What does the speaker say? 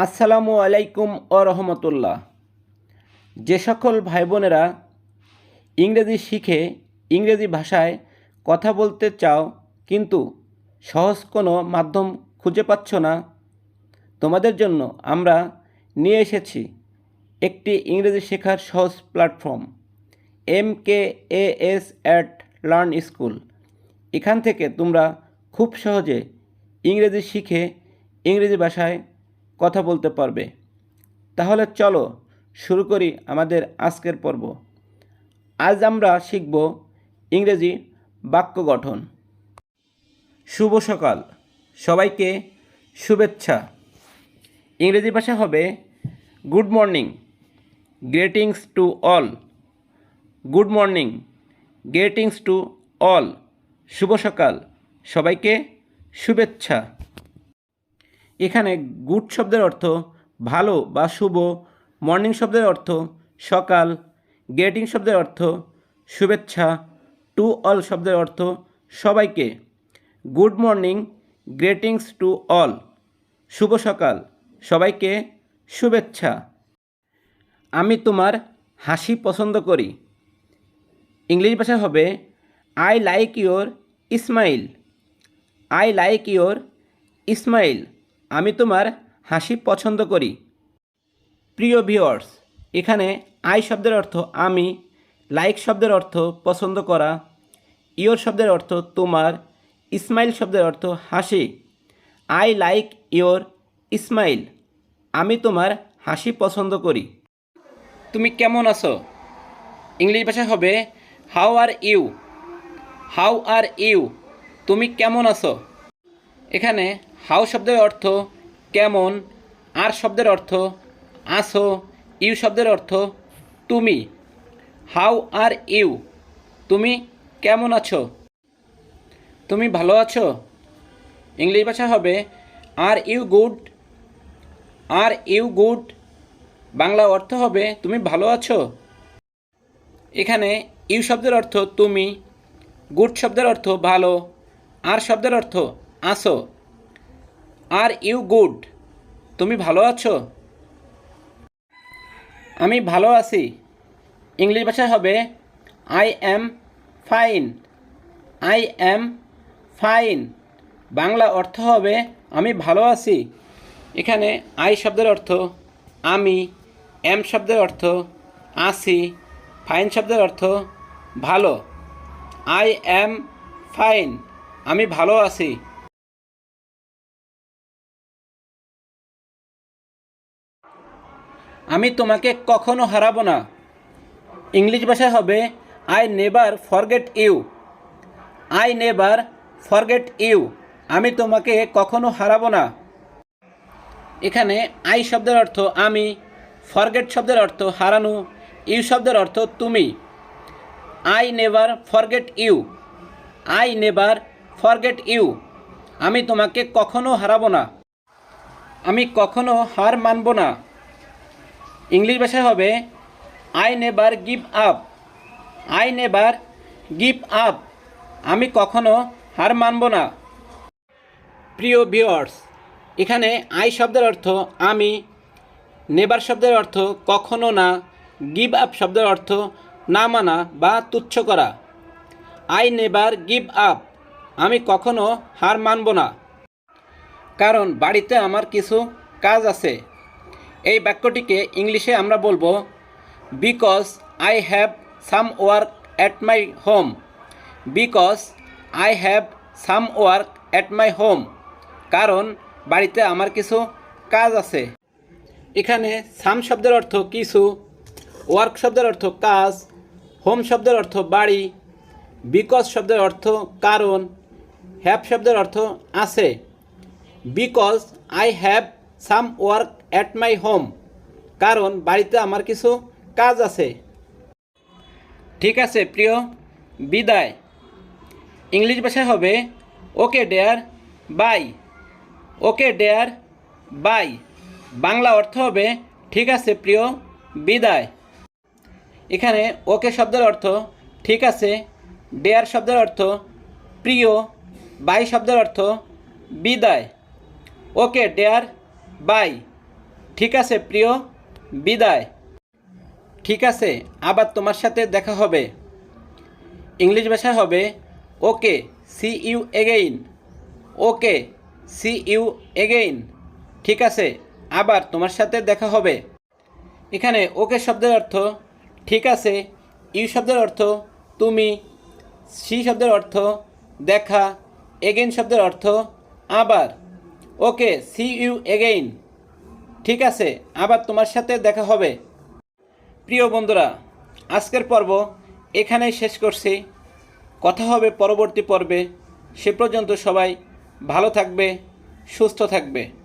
আসসালামু আলাইকুম ও রহমতুল্লাহ। যে সকল ভাই বোনেরা ইংরেজি শিখে ইংরেজি ভাষায় কথা বলতে চাও কিন্তু সহজ কোনো মাধ্যম খুঁজে পাচ্ছ না, তোমাদের জন্য আমরা নিয়ে এসেছি একটি ইংরেজি শেখার সহজ প্ল্যাটফর্ম MKAS লার্ন স্কুল। এখান থেকে তোমরা খুব সহজে ইংরেজি শিখে ইংরেজি ভাষায় কথা বলতে পারবে। তাহলে চলো শুরু করি আমাদের আজকের পর্ব। আজ আমরা শিখব ইংরেজি বাক্য গঠন। শুভ সকাল, সবাইকে শুভেচ্ছা। ইংরেজি ভাষা হবে good morning, greetings to all. Good morning, greetings to all. শুভ সকাল, সবাইকে শুভেচ্ছা। এখানে গুড শব্দের অর্থ ভালো বা শুভ, মর্নিং শব্দের অর্থ সকাল, গ্রিটিং শব্দের অর্থ শুভেচ্ছা, টু অল শব্দের অর্থ সবাইকে। Good morning, greetings to all. শুভ সকাল, সবাইকে শুভেচ্ছা। আমি তোমার হাসি পছন্দ করি। ইংলিশ ভাষা হবে I like your smile. I like your smile. আমি তোমার হাসি পছন্দ করি। প্রিয় ভিউয়ার্স, এখানে আই শব্দের অর্থ আমি, লাইক শব্দের অর্থ পছন্দ করা, ইয়োর শব্দের অর্থ তোমার, স্মাইল শব্দের অর্থ হাসি। I like your smile. আমি তোমার হাসি পছন্দ করি। তুমি কেমন আছো? ইংলিশ ভাষা হবে how are you. How are you. তুমি কেমন আছো? এখানে হাউ শব্দের অর্থ কেমন, আর শব্দের অর্থ আছো, ইউ শব্দের অর্থ তুমি। How are you. তুমি কেমন আছো? তুমি ভালো আছো? ইংলিশ ভাষা হবে are you good. Are you good. Bangla অর্থ হবে তুমি ভালো আছো। এখানে ইউ শব্দের অর্থ তুমি, গুড শব্দের অর্থ ভালো, আর শব্দের অর্থ আছো। Are you good. তুমি ভালো আছো? আমি ভালো আছি। ইংলিশ ভাষায় হবে I am fine. I am fine. Bangla অর্থ হবে আমি ভালো আছি। এখানে আই শব্দের অর্থ আমি, এম শব্দের অর্থ আছি, ফাইন শব্দের অর্থ ভালো। I am fine. আমি ভালো আছি। আমি তোমাকে কখনো হারাবো না। ইংলিশ ভাষায় হবে I never forget you. I never forget you. আমি তোমাকে কখনো হারাবো না। এখানে আই শব্দের অর্থ আমি, ফরগেট শব্দের অর্থ হারানো, ইউ শব্দের অর্থ তুমি। I never forget you. I never forget you. আমি তোমাকে কখনো হারাবো না। আমি কখনো হার মানব না। ইংলিশ ভাষায় হবে I never give up. I never give up. আমি কখনো হার মানব না। প্রিয় ভিউয়ার্স, এখানে আই শব্দের অর্থ আমি, নেভার শব্দের অর্থ কখনো না, গিভ আপ শব্দের অর্থ না মানা বা তুচ্ছ করা। I never give up. আমি কখনো হার মানব না, কারণ বাড়িতে আমার কিছু কাজ আছে। এই বাক্যটিকে ইংলিশে আমরা বলবো because I have some work at my home. Because I have some work at my home. কারণ বাড়িতে আমার কিছু কাজ আছে। এখানে সাম শব্দের অর্থ কিছু, ওয়ার্ক শব্দের অর্থ কাজ, হোম শব্দের অর্থ বাড়ি, বিকজ শব্দের অর্থ কারণ, হ্যাভ শব্দের অর্থ আছে। Because I have some work at my home. কারণ বাড়িতে আমার কিছু কাজ আছে। ঠিক আছে প্রিয়, বিদায়। ইংলিশ ভাষায় হবে okay dear bye. Okay dear bye. Bangla অর্থ হবে ঠিক আছে প্রিয়, বিদায়। এখানে ওকে শব্দের অর্থ ঠিক আছে, ডেয়ার শব্দের অর্থ প্রিয়, বাই শব্দের অর্থ বিদায়। ওকে ডেয়ার বাই। ঠিক আছে প্রিয়, বিদায়। ঠিক আছে, আবার তোমার সাথে দেখা হবে। ইংলিশ ভাষায় হবে okay, see you again. Okay, see you again. ঠিক আছে, আবার তোমার সাথে দেখা হবে। এখানে ওকে শব্দের অর্থ ঠিক আছে, ইউ শব্দের অর্থ তুমি, সি শব্দের অর্থ দেখা, এগেইন শব্দের অর্থ আবার। ওকে, সি ইউ এগেইন। ঠিক আছে, আবার তোমার সাথে দেখা হবে। প্রিয় বন্ধুরা, আজকের পর্ব এখানেই শেষ করছি। কথা হবে পরবর্তী পর্বে। সে পর্যন্ত সবাই ভালো থাকবে, সুস্থ থাকবে।